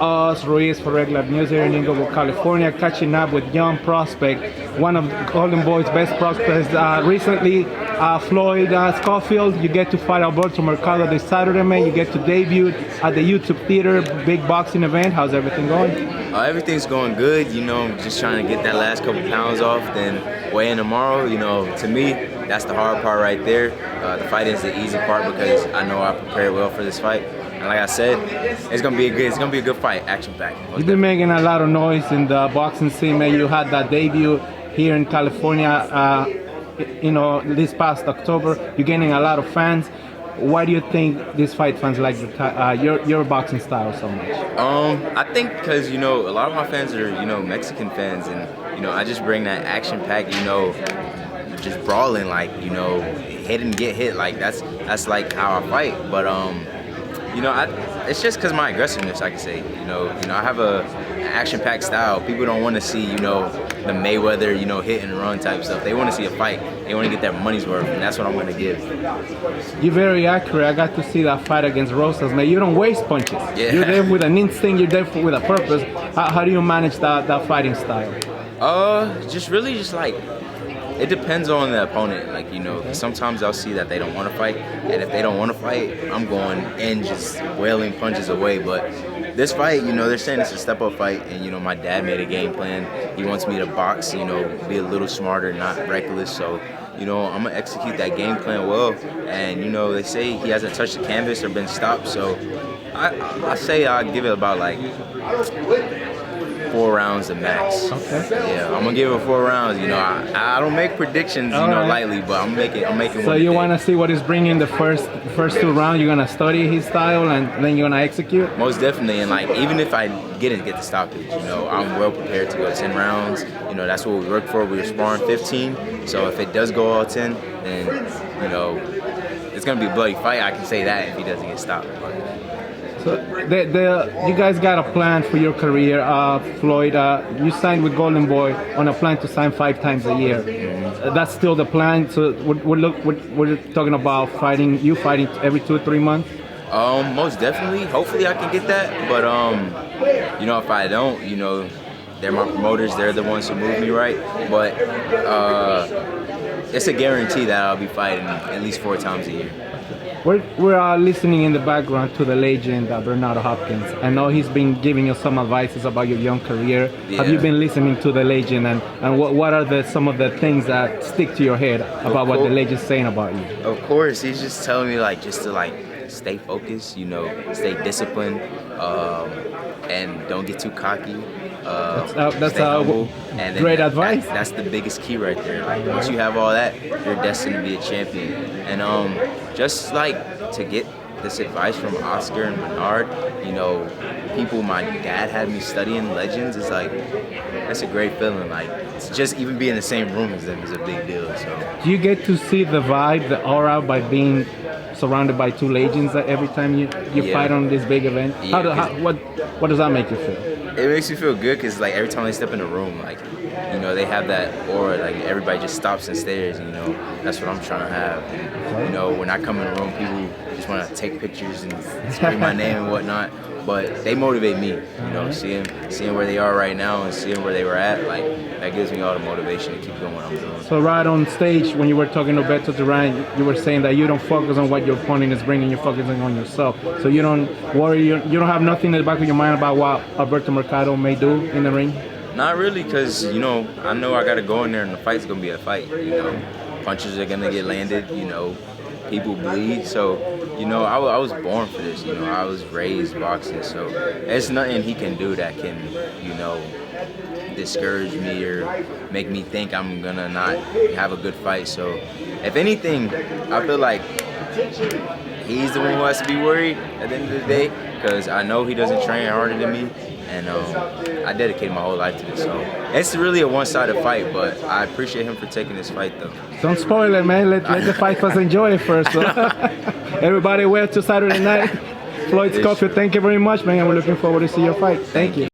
us, Ruiz for Regular News here in Inglewood, California, catching up with young prospect, one of Golden Boy's best prospects. Recently, Floyd Schofield, you get to fight Alberto Mercado this Saturday, man. You get to debut at the YouTube Theater, big boxing event. How's everything going? Everything's going good. Just trying to get that last couple pounds off, then weigh in tomorrow. To me, that's the hard part right there. The fight is the easy part because I know I prepared well for this fight. And like I said, it's gonna be a good fight, action-packed. You've been making a lot of noise in the boxing scene, man. You had that debut here in California, this past October. You're gaining a lot of fans. Why do you think these fight fans like your boxing style so much? I think because a lot of my fans are Mexican fans, and I just bring that action-packed, just brawling, like hit and get hit, like that's like how I fight. But it's just because my aggressiveness, I can say. I have a action-packed style. People don't want to see, the Mayweather, hit and run type stuff. They want to see a fight. They want to get their money's worth, and that's what I'm going to give. You're very accurate. I got to see that fight against Rocha, man. You don't waste punches. Yeah. You're there with an instinct. You're there with a purpose. How do you manage that fighting style? Just like, it depends on the opponent. Like, sometimes I'll see that they don't want to fight, and if they don't want to fight, I'm going in just wailing punches away. But this fight, they're saying it's a step-up fight, and my dad made a game plan. He wants me to box, be a little smarter, not reckless. So, I'm gonna execute that game plan well. And they say he hasn't touched the canvas or been stopped. So, I say I'll give it about like 4 rounds the max. Okay. Yeah, I'm gonna give it 4 rounds. I don't make predictions, right, lightly, but I'm making. So you want to see what he's bringing the first 2 rounds? You're gonna study his style and then you're gonna execute. Most definitely, and like even if I didn't get the stoppage, I'm well prepared to go 10 rounds. That's what we work for. We were sparring 15, so if it does go all 10, then it's gonna be a bloody fight. I can say that if he doesn't get stopped. So you guys got a plan for your career, Floyd. You signed with Golden Boy on a plan to sign 5 times a year. That's still the plan. So we're talking about fighting every 2 or 3 months. Most definitely. Hopefully I can get that. But if I don't, they're my promoters. They're the ones who move me right. But it's a guarantee that I'll be fighting at least 4 times a year. We're listening in the background to the legend Bernardo Hopkins. I know he's been giving you some advices about your young career. Yeah. Have you been listening to the legend, and what are some of the things that stick to your head about what the legend's saying about you? Of course, he's just telling me just to stay focused, stay disciplined, and don't get too cocky. That's great advice. That's the biggest key right there. Once you have all that, you're destined to be a champion. And just to get this advice from Oscar and Bernard, people my dad had me studying legends, it's that's a great feeling. It's just even being in the same room as them is a big deal. So do you get to see the vibe, the aura by being surrounded by 2 legends every time you fight on this big event? Yeah, what does that make you feel? It makes me feel good because every time they step in the room, they have that aura, everybody just stops and stares. That's what I'm trying to have. And, when I come in the room, people just want to take pictures and scream my name and whatnot. But they motivate me, seeing where they are right now and seeing where they were at, that gives me all the motivation to keep doing what I'm doing. So right on stage, when you were talking to Beto Duran, you were saying that you don't focus on what your opponent is bringing, you're focusing on yourself. So you don't worry, you don't have nothing in the back of your mind about what Alberto Mercado may do in the ring? Not really, because, I know I got to go in there and the fight's going to be a fight, Punches are going to get landed, people bleed. So, I was born for this, I was raised boxing. So there's nothing he can do that can, discourage me or make me think I'm going to not have a good fight. So if anything, I feel like he's the one who has to be worried at the end of the day, because I know he doesn't train harder than me. And I dedicated my whole life to this, so it's really a one-sided fight. But I appreciate him for taking this fight, though. Don't spoil it, man. Let the fighters enjoy it first. So. Everybody, wait till Saturday night. Floyd Schofield, thank you very much, man. And we're looking forward to see your fight. Thank you.